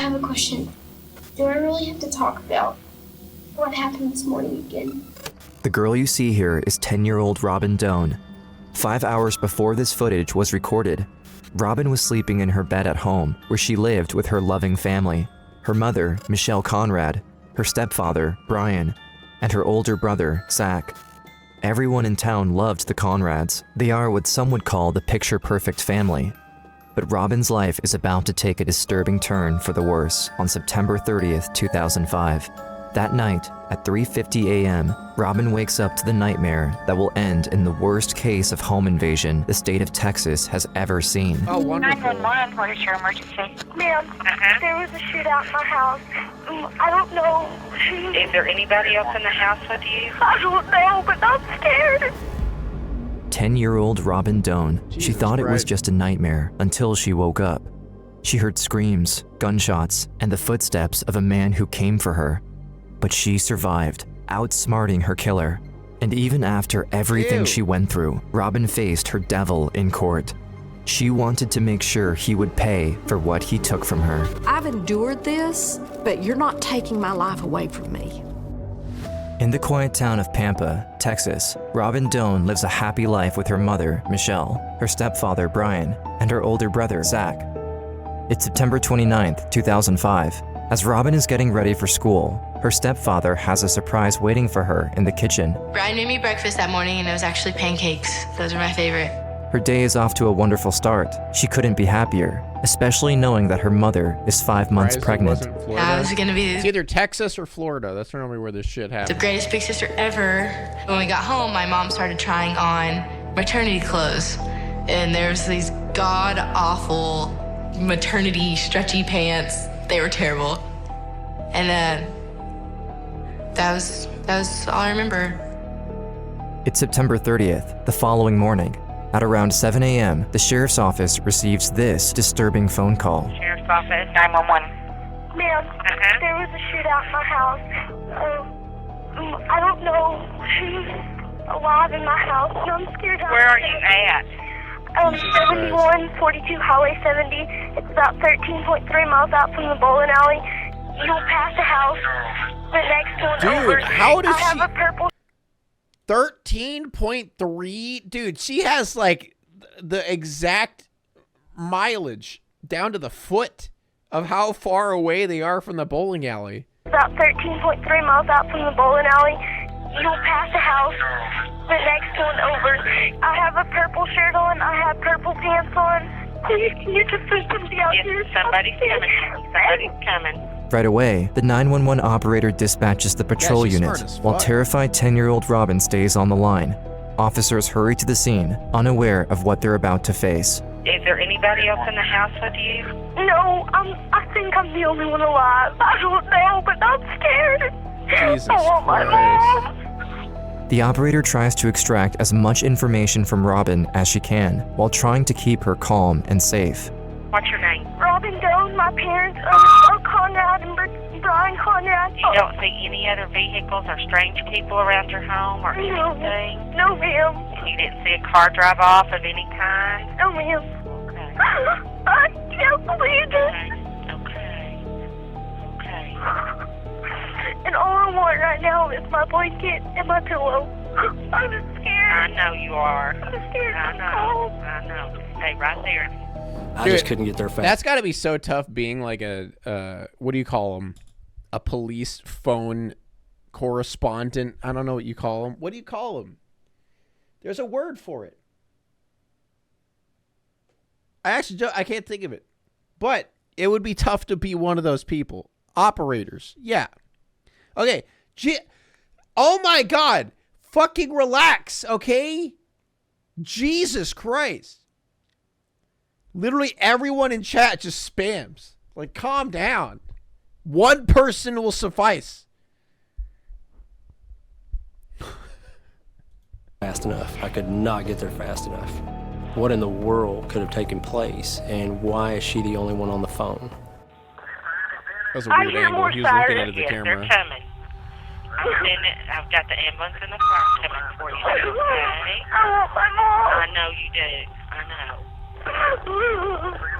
have a question. Do I really have to talk about what happened this morning again? The girl you see here is 10-year-old Robin Doan. 5 hours before this footage was recorded, Robin was sleeping in her bed at home where she lived with her loving family. Her mother, Michelle Conrad, her stepfather, Brian, and her older brother, Zach. Everyone in town loved the Conrads. They are what some would call the picture-perfect family. But Robin's life is about to take a disturbing turn for the worse on September 30th, 2005. That night, at 3:50 a.m., Robin wakes up to the nightmare that will end in the worst case of home invasion the state of Texas has ever seen. Oh, wonderful. 911, what is your emergency? Ma'am, there was a shootout in my house. I don't know. Is there anybody else in the house with you? I don't know, but I'm scared. 10-year-old Robin Doan. She Jesus thought it was Christ. just a nightmare until she woke up. She heard screams, gunshots, and the footsteps of a man who came for her. But she survived, outsmarting her killer. And even after everything Ew. she went through, Robin faced her devil in court. She wanted to make sure he would pay for what he took from her. I've endured this, but you're not taking my life away from me. In the quiet town of Pampa, Texas, Robin Doan lives a happy life with her mother, Michelle, her stepfather, Brian, and her older brother, Zach. It's September 29th, 2005. As Robin is getting ready for school, her stepfather has a surprise waiting for her in the kitchen. Brian made me breakfast that morning, and it was actually pancakes. Those are my favorite. Her day is off to a wonderful start. She couldn't be happier, especially knowing that her mother is 5 months Surprised it pregnant. wasn't Florida. I was gonna be It's either Texas or Florida. That's normally where this shit the happens. greatest big sister ever. When we got home, my mom started trying on maternity clothes, and there was these god-awful maternity stretchy pants. They were terrible. And that was all I remember. It's September 30th, the following morning. At around 7 a.m., the sheriff's office receives this disturbing phone call. Sheriff's office, 911. Ma'am, there was a shootout in my house. I don't know who's alive in my house, and I'm scared. Where are you at? 7142 Highway 70. It's about 13.3 miles out from the bowling alley. You don't pass the house. The next one Dude, over. how does I have she- a purple 13.3? Dude, she has like the exact mileage down to the foot of how far away they are from the bowling alley. about 13.3 miles out from the bowling alley. You don't pass the house. The next one over. I have a purple shirt on. I have purple pants on. Please, can you just send somebody out Yes, here? somebody's coming. Somebody's coming. Right away, the 911 operator dispatches the patrol she's unit, smart as while fuck. terrified 10-year-old Robin stays on the line. Officers hurry to the scene, unaware of what they're about to face. Is there anybody else in the house with you? No, I think I'm the only one alive. I don't know, but I'm scared. Jesus I want my Christ. mom. The operator tries to extract as much information from Robin as she can, while trying to keep her calm and safe. What's your name? Robin Doan, my parents are Conrad and Brian Conrad. You don't see any other vehicles or strange people around your home or anything? No, ma'am. You didn't see a car drive off of any kind? No, ma'am. Okay. I can't believe it. Okay. And all I want right now is my blanket and my pillow. I'm just I scared. know you are. I'm scared. I know. Just stay right there. I Dude, just couldn't get there fast. That's got to be so tough being like a, what do you call them? A police phone correspondent. I don't know what you call them. What do you call them? There's a word for it. I can't think of it. But it would be tough to be one of those people. Operators. Yeah. Okay. Oh my God. Fucking relax, okay? Jesus Christ. Literally everyone in chat just spams. Like, calm down. One person will suffice. Fast enough. I could not get there fast enough. What in the world could have taken place, and why is she the only one on the phone? That was a I weird hear angle. more He was looking sirens. into the Yes, camera. they're coming. I've got the ambulance and the car coming for you, okay? I want my mom. I know you do. I know.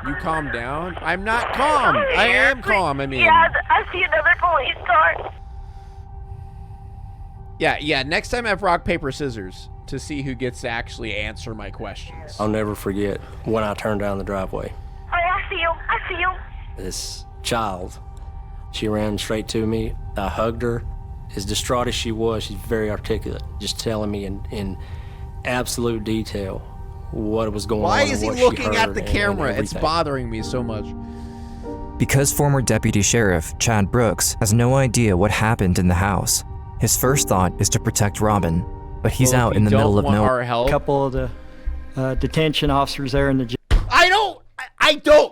You calm down? I'm not calm. I am calm. I mean. Yeah, I see another police car. Yeah. Next time I have rock, paper, scissors to see who gets to actually answer my questions. I'll never forget when I turned down the driveway. Oh, I see him. I see him. This child, she ran straight to me. I hugged her. As distraught as she was, she's very articulate, just telling me in absolute detail what was going Why on. is and he what she looking at heard the and camera? It's everything. bothering me so much. Because former Deputy Sheriff Chad Brooks has no idea what happened in the house, his first thought is to protect Robin, but he's Well, if out you in the don't middle of want nowhere. our help. A couple of the detention officers there in the jail. I don't.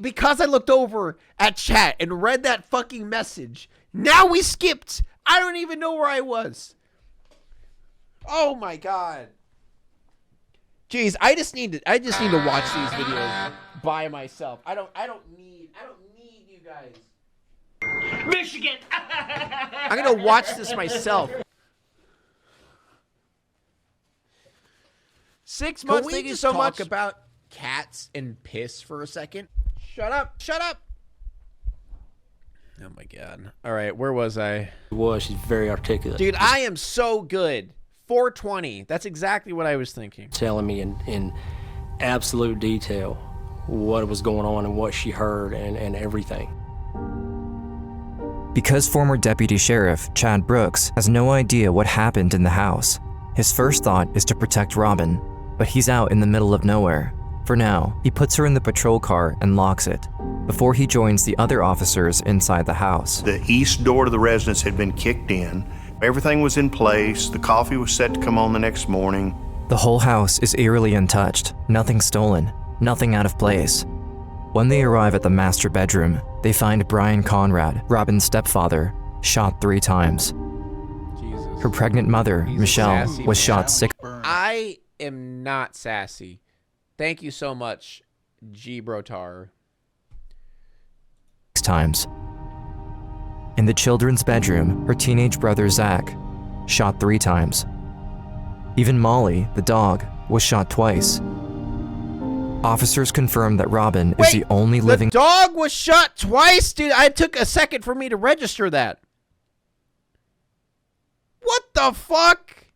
Because I looked over at chat and read that fucking message. Now we skipped. I don't even know where I was. Oh my god. Jeez, I just need to watch these videos by myself. I don't need you guys. Michigan. I'm gonna watch this myself. 6 months. Thank you so much. About cats and piss for a second. Shut up. Oh my god. All right, where was I? She's very articulate. Dude, I am so good. 420. That's exactly what I was thinking. Telling me in absolute detail what was going on and what she heard and everything. Because former Deputy Sheriff Chad Brooks has no idea what happened in the house, his first thought is to protect Robin, but he's out in the middle of nowhere. For now, he puts her in the patrol car and locks it, before he joins the other officers inside the house. The east door to the residence had been kicked in. Everything was in place. The coffee was set to come on the next morning. The whole house is eerily untouched, nothing stolen, nothing out of place. When they arrive at the master bedroom, they find Brian Conrad, Robin's stepfather, shot 3 times. Jesus. Her pregnant mother, He's a Michelle, sassy was man. shot 6 I am not sassy. Thank you so much, G Brotar. times. In the children's bedroom, her teenage brother Zach, shot 3 times. Even Molly, the dog, was shot twice. Officers confirmed that Robin is the only living... The dog was shot twice? Dude, it took a second for me to register that. What the fuck?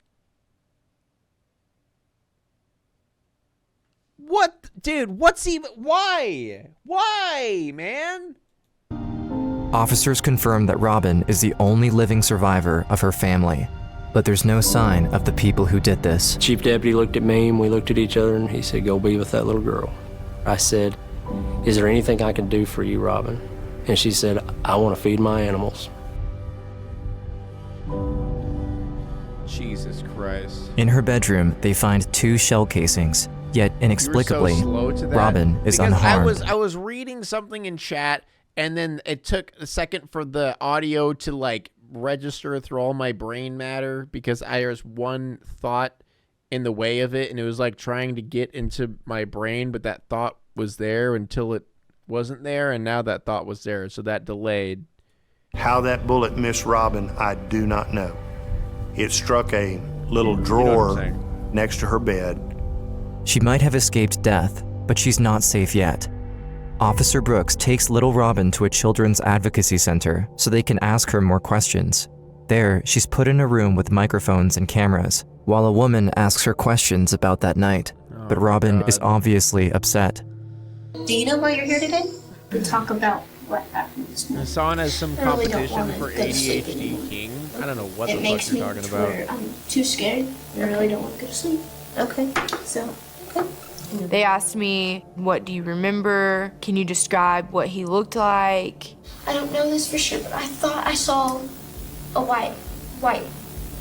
What? Dude, what's even... Why? Why, man? Officers confirmed that Robin is the only living survivor of her family, but there's no sign of the people who did this. Chief Deputy looked at me and we looked at each other and he said, "Go be with that little girl." I said, "Is there anything I can do for you, Robin?" And she said, "I want to feed my animals." Jesus Christ. In her bedroom, they find 2 shell casings, yet inexplicably, You were so slow to that. Robin is Because unharmed. I was reading something in chat, and then it took a second for the audio to like register through all my brain matter because there's one thought in the way of it, and it was like trying to get into my brain, but that thought was there until it wasn't there, and now that thought was there, so that delayed. How that bullet missed Robin, I do not know. It struck a little drawer next to her bed. She might have escaped death, but she's not safe yet. Officer Brooks takes little Robin to a children's advocacy center so they can ask her more questions. There, she's put in a room with microphones and cameras, while a woman asks her questions about that night. But Robin is obviously upset. Do you know why you're here today? To talk about what happened this morning. Hassan has some I really don't competition wanna for go to sleep ADHD anymore. King. I don't know what It the makes fuck me you're talking to where about. I'm too scared. I really don't want to go to sleep. Okay, so, okay. They asked me, "What do you remember? Can you describe what he looked like?" I don't know this for sure, but I thought I saw a white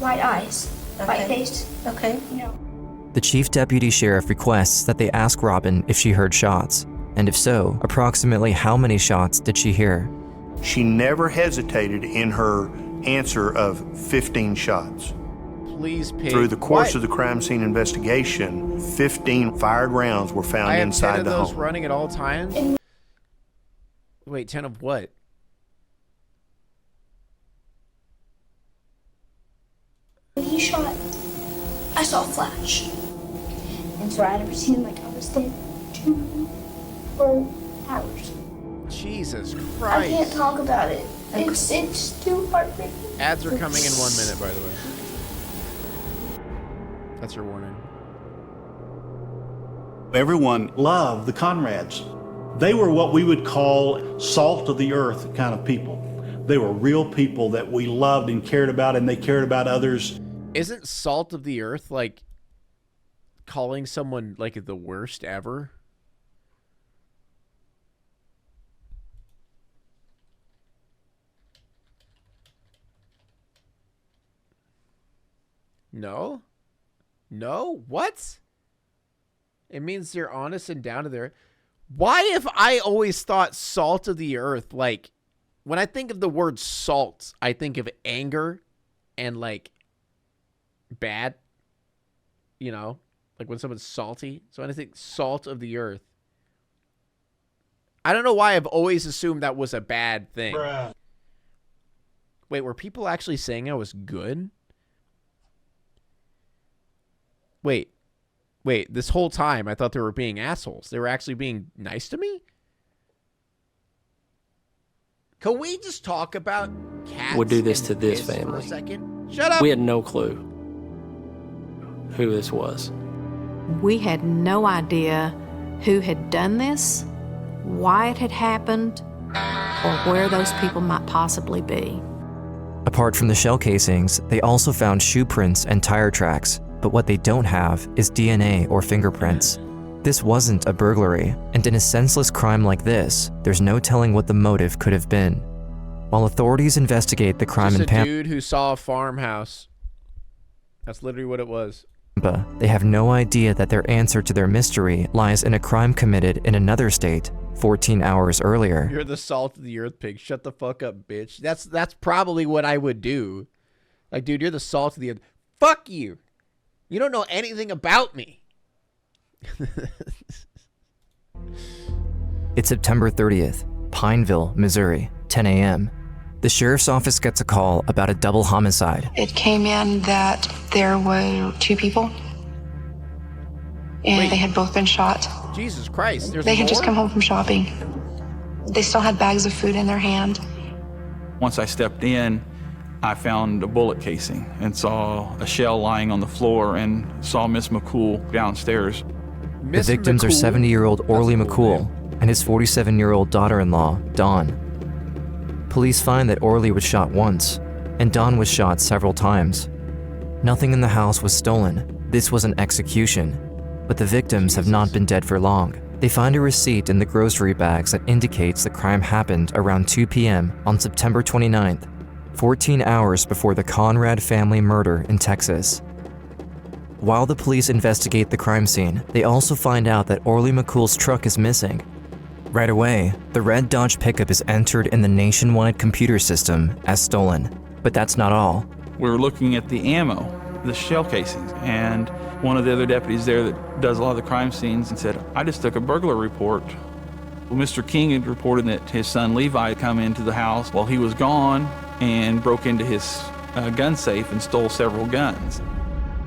eyes, white face. Okay. No. The chief deputy sheriff requests that they ask Robin if she heard shots, and if so, approximately how many shots did she hear? She never hesitated in her answer of 15 shots. Please pay. Through the course of the crime scene investigation, 15 fired rounds were found I have inside 10 of the those home. running at all times? Wait, 10 of what? When he shot, I saw a flash. And so I never seen like I was dead 2 hours. Jesus I Christ. can't talk about it. It's too heartbreaking. Ads are coming in 1 minute, by the way. That's your warning. Everyone loved the Conrads. They were what we would call salt of the earth kind of people. They were real people that we loved and cared about, and they cared about others. Isn't salt of the earth like calling someone like the worst ever? No? No? What? It means they're honest and down to their... Why have I always thought salt of the earth, like, when I think of the word salt, I think of anger and, like, bad, you know? Like when someone's salty. So when I think salt of the earth, I don't know why I've always assumed that was a bad thing. Bruh. Wait, were people actually saying I was good? Wait, this whole time I thought they were being assholes. They were actually being nice to me? Can we just talk about cats? Would do this to and this piss family. for a second? Shut up! We had no clue who this was. We had no idea who had done this, why it had happened, or where those people might possibly be. Apart from the shell casings, they also found shoe prints and tire tracks, but what they don't have is DNA or fingerprints. This wasn't a burglary, and in a senseless crime like this, there's no telling what the motive could have been. While authorities investigate the crime Just in a dude who saw a farmhouse. That's literally what it was. Tampa, they have no idea that their answer to their mystery lies in a crime committed in another state 14 hours earlier. You're the salt of the earth pig. Shut the fuck up, bitch. That's probably what I would do. Like, dude, you're the salt of the earth. Fuck you. You don't know anything about me. It's September 30th, Pineville, Missouri, 10 a.m. The sheriff's office gets a call about a double homicide. It came in that there were 2 people, and they had both been shot. Jesus Christ, there's They had more? just come home from shopping. They still had bags of food in their hand. Once I stepped in, I found a bullet casing and saw a shell lying on the floor and saw Miss McCool downstairs. The victims are 70-year-old Orly McCool and his 47-year-old daughter-in-law, Dawn. Police find that Orly was shot once, and Dawn was shot several times. Nothing in the house was stolen. This was an execution, but the victims have not been dead for long. They find a receipt in the grocery bags that indicates the crime happened around 2 p.m. on September 29th, 14 hours before the Conrad family murder in Texas. While the police investigate the crime scene, they also find out that Orly McCool's truck is missing. Right away, the red Dodge pickup is entered in the nationwide computer system as stolen. But that's not all. We were looking at the ammo, the shell casings, and one of the other deputies there that does a lot of the crime scenes and said, I just took a burglar report. Well, Mr. King had reported that his son Levi had come into the house while he was gone and broke into his gun safe and stole several guns.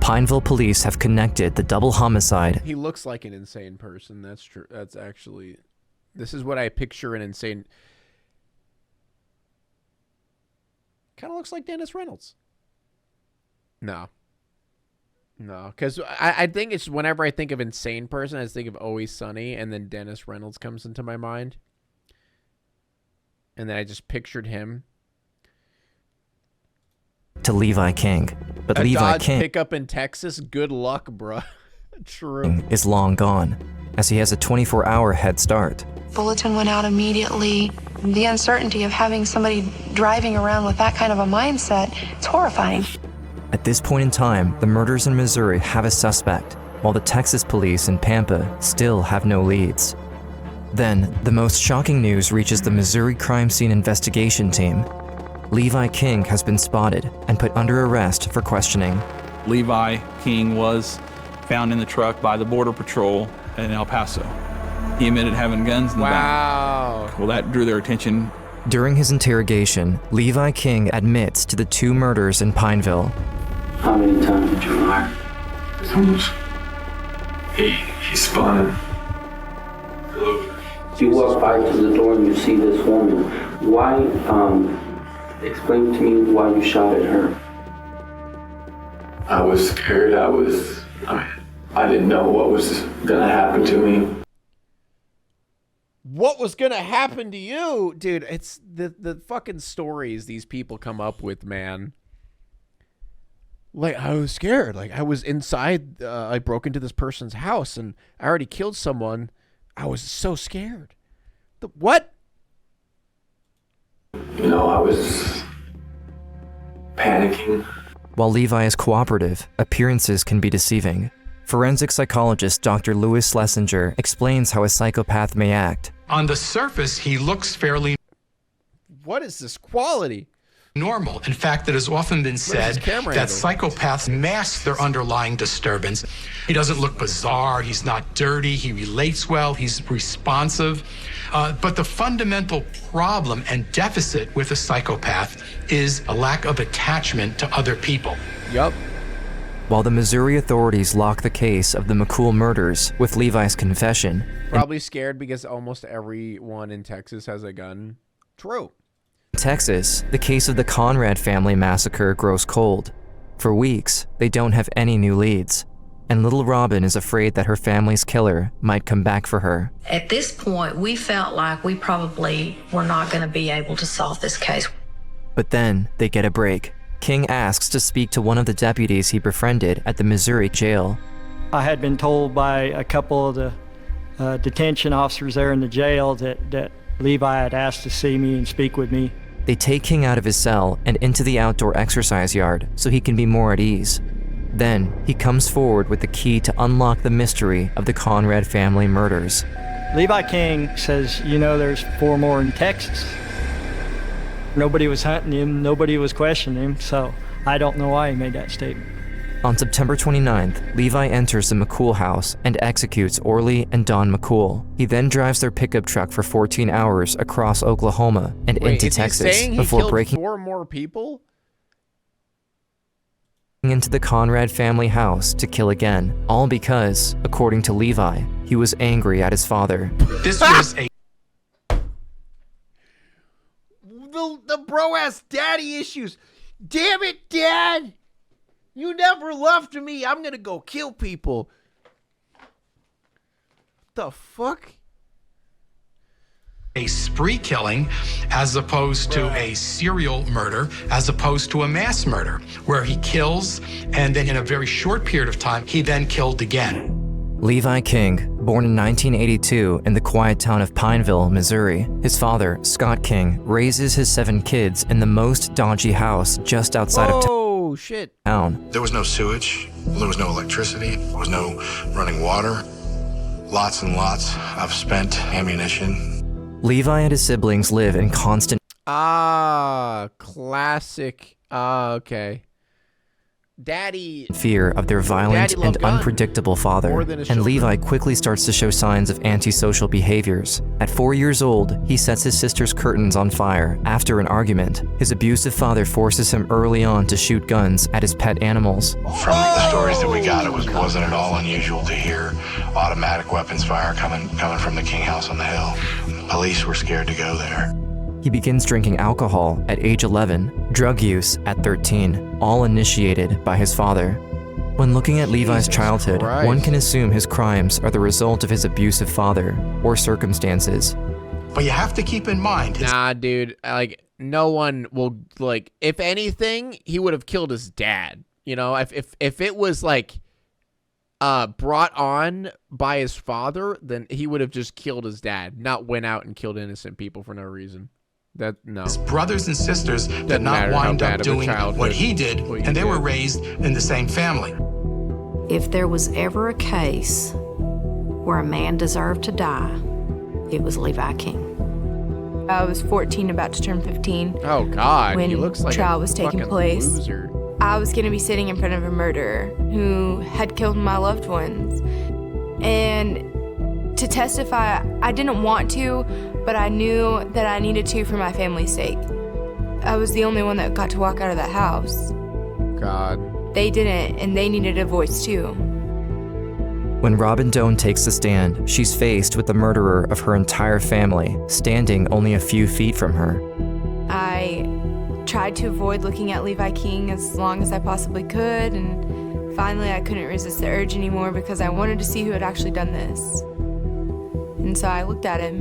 Pineville police have connected the double homicide. He looks like an insane person. That's true. That's actually... This is what I picture an insane... Kind of looks like Dennis Reynolds. No. No, because I think it's whenever I think of insane person, I just think of Always Sunny, and then Dennis Reynolds comes into my mind. And then I just pictured him. To Levi King. But A Levi Dodge King pickup in Texas? Good luck, bruh. True. is long gone, as he has a 24-hour head start. Bulletin went out immediately. The uncertainty of having somebody driving around with that kind of a mindset, it's horrifying. At this point in time, the murders in Missouri have a suspect, while the Texas police in Pampa still have no leads. Then, the most shocking news reaches the Missouri crime scene investigation team. Levi King has been spotted and put under arrest for questioning. Levi King was found in the truck by the Border Patrol in El Paso. He admitted having guns in the back. Well, that drew their attention. During his interrogation, Levi King admits to the 2 murders in Pineville. How many times did you fire? He spun. You walk by to the door and you see this woman. Why, explain to me why you shot at her. I was scared. I didn't know what was gonna happen to me. What was gonna happen to you? Dude, it's the fucking stories these people come up with, man. Like, I was scared. Like, I was inside, I broke into this person's house and I already killed someone. I was so scared. What? You know, I was panicking. While Levi is cooperative, appearances can be deceiving. Forensic psychologist Dr. Louis Schlesinger explains how a psychopath may act. On the surface, he looks fairly... What is this quality? Normal. In fact, it has often been said that psychopaths mask their underlying disturbance. He doesn't look bizarre, he's not dirty, he relates well, he's responsive. But the fundamental problem and deficit with a psychopath is a lack of attachment to other people. Yup. While the Missouri authorities lock the case of the McCool murders with Levi's confession... Probably scared because almost everyone in Texas has a gun. True. In Texas, the case of the Conrad family massacre grows cold. For weeks, they don't have any new leads, and little Robin is afraid that her family's killer might come back for her. At this point, we felt like we probably were not going to be able to solve this case. But then, they get a break. King asks to speak to one of the deputies he befriended at the Missouri jail. I had been told by a couple of the detention officers there in the jail that Levi had asked to see me and speak with me. They take King out of his cell and into the outdoor exercise yard so he can be more at ease. Then, he comes forward with the key to unlock the mystery of the Conrad family murders. Levi King says, you know, there's 4 more in Texas. Nobody was hunting him, nobody was questioning him, so I don't know why he made that statement. On September 29th, Levi enters the McCool house and executes Orly and Don McCool. He then drives their pickup truck for 14 hours across Oklahoma and into Texas before breaking 4 more people? Into the Conrad family house to kill again, all because, according to Levi, he was angry at his father. This was a... The bro has daddy issues. Damn it, Dad! You never loved me. I'm gonna go kill people. The fuck? A spree killing as opposed to a serial murder, as opposed to a mass murder, where he kills and then in a very short period of time, he then killed again. Levi King, born in 1982 in the quiet town of Pineville, Missouri, his father, Scott King, raises his 7 kids in the most dodgy house just outside of town. There was no sewage, there was no electricity, there was no running water. Lots and lots of spent ammunition. Levi and his siblings live in constant classic. Okay. Daddy fear of their violent and unpredictable father, and Levi quickly starts to show signs of antisocial behaviors. At 4 years old, he sets his sister's curtains on fire after an argument. His abusive father forces him early on to shoot guns at his pet animals. From the stories that we got, it wasn't at all unusual to hear automatic weapons fire coming from the King house on the hill. The police were scared to go there. He begins drinking alcohol at age 11, drug use at 13, all initiated by his father. When looking at Levi's childhood, one can assume his crimes are the result of his abusive father or circumstances. But you have to keep in mind... Nah, dude, like, no one will, like, if anything, he would have killed his dad. You know, if it was, like, brought on by his father, then he would have just killed his dad, not went out and killed innocent people for no reason. No. His brothers and sisters did not wind up doing what he did, and they were raised in the same family. If there was ever a case where a man deserved to die, it was Levi King. I was 14, about to turn 15. Oh, God. When he looks like trial a was taking fucking place. Loser. I was going to be sitting in front of a murderer who had killed my loved ones. And to testify, I didn't want to, but I knew that I needed to for my family's sake. I was the only one that got to walk out of that house. God. They didn't, and they needed a voice too. When Robin Doan takes the stand, she's faced with the murderer of her entire family, standing only a few feet from her. I tried to avoid looking at Levi King as long as I possibly could, and finally I couldn't resist the urge anymore because I wanted to see who had actually done this. And so I looked at him,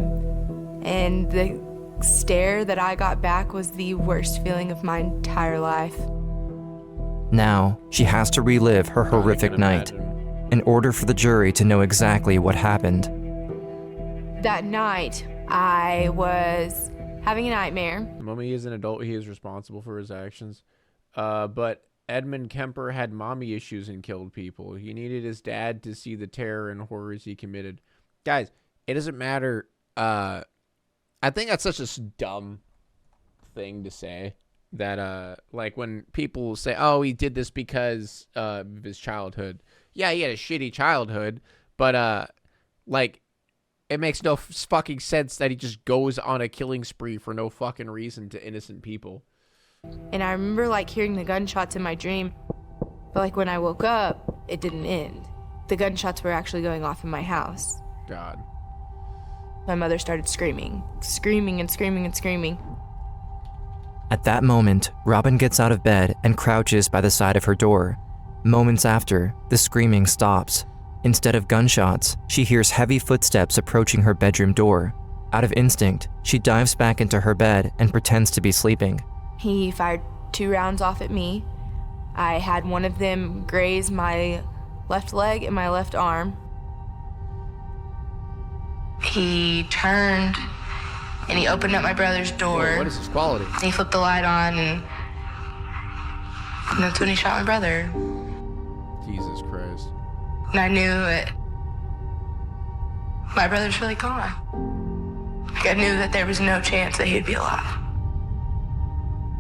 and the stare that I got back was the worst feeling of my entire life. Now, she has to relive her horrific night in order for the jury to know exactly what happened. That night, I was having a nightmare. The moment he is an adult, he is responsible for his actions. But Edmund Kemper had mommy issues and killed people. He needed his dad to see the terror and horrors he committed. Guys, it doesn't matter. I think that's such a dumb thing to say. That, like, when people say, oh, he did this because of his childhood. Yeah, he had a shitty childhood, but, like, it makes no fucking sense that he just goes on a killing spree for no fucking reason to innocent people. And I remember, like, hearing the gunshots in my dream, but, like, when I woke up, it didn't end. The gunshots were actually going off in my house. God. My mother started screaming and screaming and screaming. At that moment, Robin gets out of bed and crouches by the side of her door. Moments after, the screaming stops. Instead of gunshots, she hears heavy footsteps approaching her bedroom door. Out of instinct, she dives back into her bed and pretends to be sleeping. He fired 2 rounds off at me. I had one of them graze my left leg and my left arm. He turned and he opened up my brother's door. Whoa, what is this quality? And he flipped the light on, and that's when he shot my brother. Jesus Christ. And I knew it. My brother's really gone. Like, I knew that there was no chance that he'd be alive.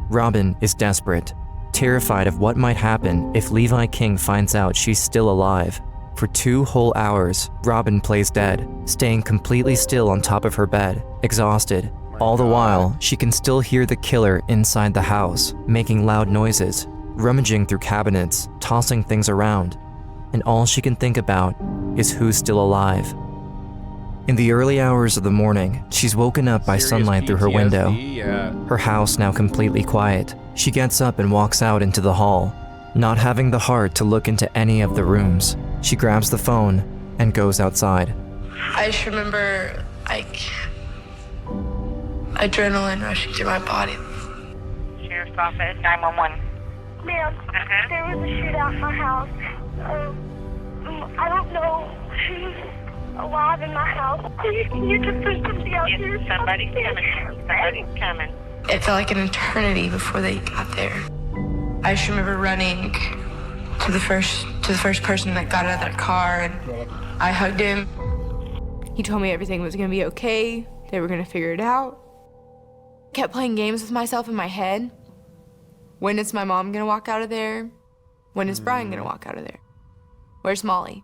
Robin is desperate, terrified of what might happen if Levi King finds out she's still alive. For 2 whole hours, Robin plays dead, staying completely still on top of her bed, exhausted. All the while, she can still hear the killer inside the house, making loud noises, rummaging through cabinets, tossing things around. And all she can think about is who's still alive. In the early hours of the morning, she's woken up by sunlight through her window. Her house now completely quiet. She gets up and walks out into the hall, not having the heart to look into any of the rooms. She grabs the phone and goes outside. I just remember, like, adrenaline rushing through my body. Sheriff's Office, 911. Ma'am, there was a shootout in my house. I don't know who's alive in my house. Please, can you just send somebody out here? Somebody's coming. Somebody's coming. It felt like an eternity before they got there. I just remember running to the first person that got out of that car, and I hugged him. He told me everything was gonna be okay. They were gonna figure it out. Kept playing games with myself in my head. When is my mom gonna walk out of there? When is Brian gonna walk out of there? Where's Molly?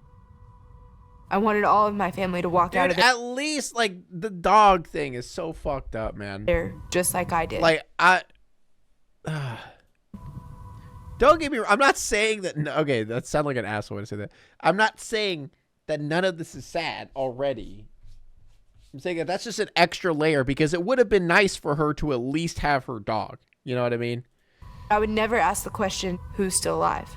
I wanted all of my family to walk out of there. At least, like, the dog thing is so fucked up, man. Just like I did. Like, don't get me wrong. I'm not saying that. Okay, that sounds like an asshole when I say that. I'm not saying that none of this is sad already. I'm saying that that's just an extra layer because it would have been nice for her to at least have her dog. You know what I mean? I would never ask the question, who's still alive?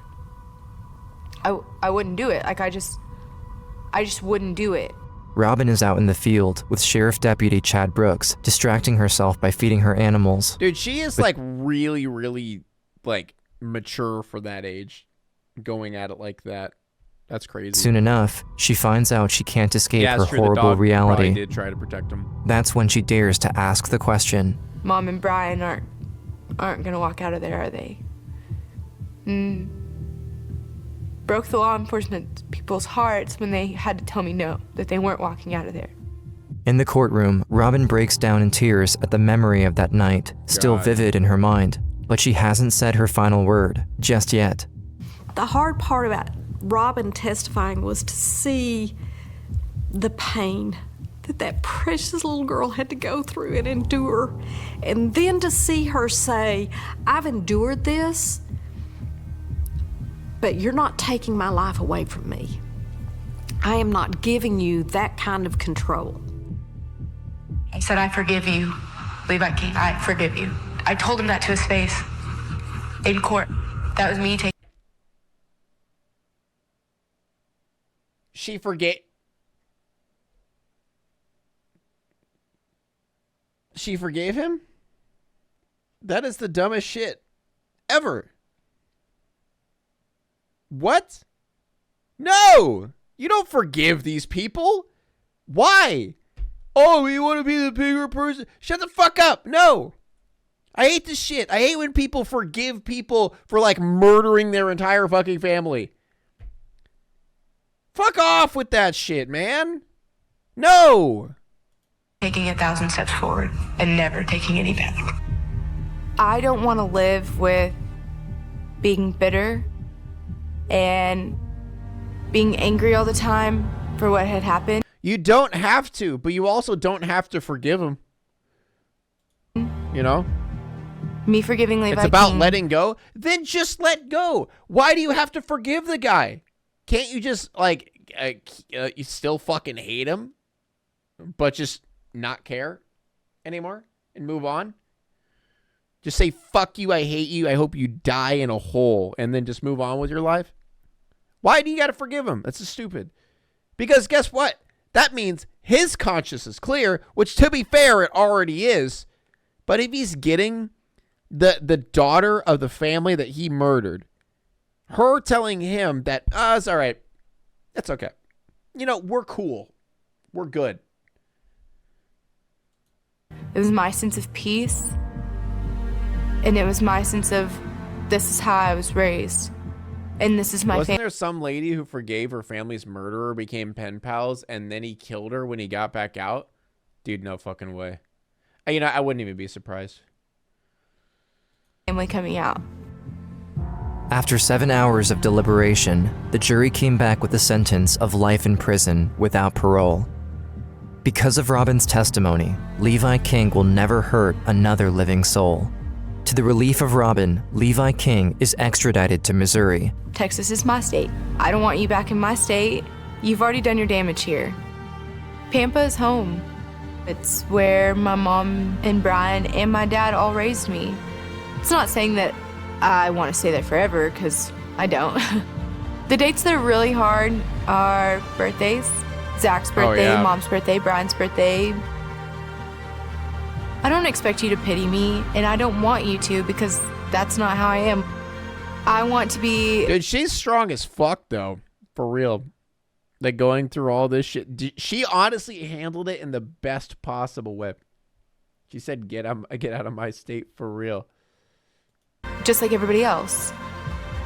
I wouldn't do it. Like, I just wouldn't do it. Robin is out in the field with Sheriff Deputy Chad Brooks, distracting herself by feeding her animals. Dude, she is like really, really like mature for that age, going at it like that. That's crazy. Soon enough, she finds out she can't escape her true, horrible the dog reality. Probably did try to protect him. That's when she dares to ask the question. Mom and Brian aren't gonna walk out of there, are they? Broke the law enforcement people's hearts when they had to tell me no, that they weren't walking out of there. In the courtroom, Robin breaks down in tears at the memory of that night, still vivid in her mind, but she hasn't said her final word just yet. The hard part about Robin testifying was to see the pain that precious little girl had to go through and endure, and then to see her say, I've endured this, but you're not taking my life away from me. I am not giving you that kind of control. I said, I forgive you, Levi King. I forgive you. I told him that to his face in court. That was me taking. She forgave him? That is the dumbest shit ever. What? No! You don't forgive these people. Why? Oh, you want to be the bigger person? Shut the fuck up. No. I hate this shit. I hate when people forgive people for, like, murdering their entire fucking family. Fuck off with that shit, man. No. Taking 1,000 steps forward and never taking any back. I don't want to live with being bitter and being angry all the time for what had happened. You don't have to, but you also don't have to forgive him. You know? Me forgiving Levi It's about King. letting go. Then just let go. Why do you have to forgive the guy? Can't you just, like, you still fucking hate him, but just not care anymore and move on? Just say, fuck you, I hate you, I hope you die in a hole, and then just move on with your life? Why do you got to forgive him? That's just stupid. Because guess what? That means his conscience is clear, which, to be fair, it already is. But if he's getting the daughter of the family that he murdered, her telling him that, it's all right, that's okay. You know, we're cool. We're good. It was my sense of peace. And it was my sense of, this is how I was raised. And this is my Wasn't family. there some lady who forgave her family's murderer, became pen pals, and then he killed her when he got back out? Dude, no fucking way. You know, I wouldn't even be surprised. Family coming out. After 7 hours of deliberation, the jury came back with a sentence of life in prison without parole. Because of Robin's testimony, Levi King will never hurt another living soul. To the relief of Robin, Levi King is extradited to Missouri. Texas is my state. I don't want you back in my state. You've already done your damage here. Pampa is home. It's where my mom and Brian and my dad all raised me. It's not saying that I want to stay there forever, because I don't. The dates that are really hard are birthdays. Zach's birthday, Mom's birthday, Brian's birthday. I don't expect you to pity me, and I don't want you to, because that's not how I am. I want to be... Dude, she's strong as fuck, though. For real. Like, going through all this shit. She honestly handled it in the best possible way. She said, get out of my state, for real. Just like everybody else.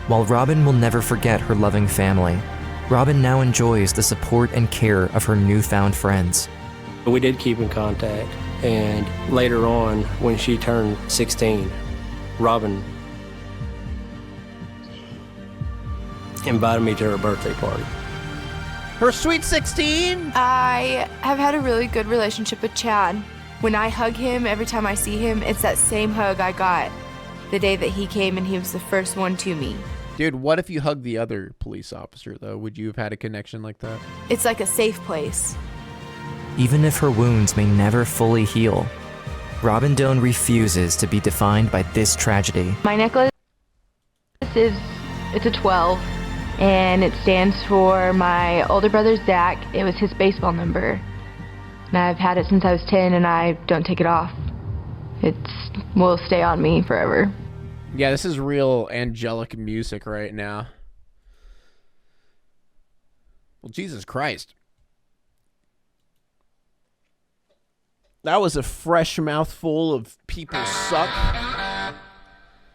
While Robin will never forget her loving family, Robin now enjoys the support and care of her newfound friends. We did keep in contact, and later on, when she turned 16, Robin invited me to her birthday party. Her sweet 16? I have had a really good relationship with Chad. When I hug him, every time I see him, it's that same hug I got the day that he came, and he was the first one to me. Dude, what if you hugged the other police officer, though? Would you have had a connection like that? It's like a safe place. Even if her wounds may never fully heal, Robin Doan refuses to be defined by this tragedy. My necklace it's a 12, and it stands for my older brother, Zach. It was his baseball number. And I've had it since I was 10, and I don't take it off. It will stay on me forever. Yeah, this is real angelic music right now. Well, Jesus Christ. That was a fresh mouthful of people suck.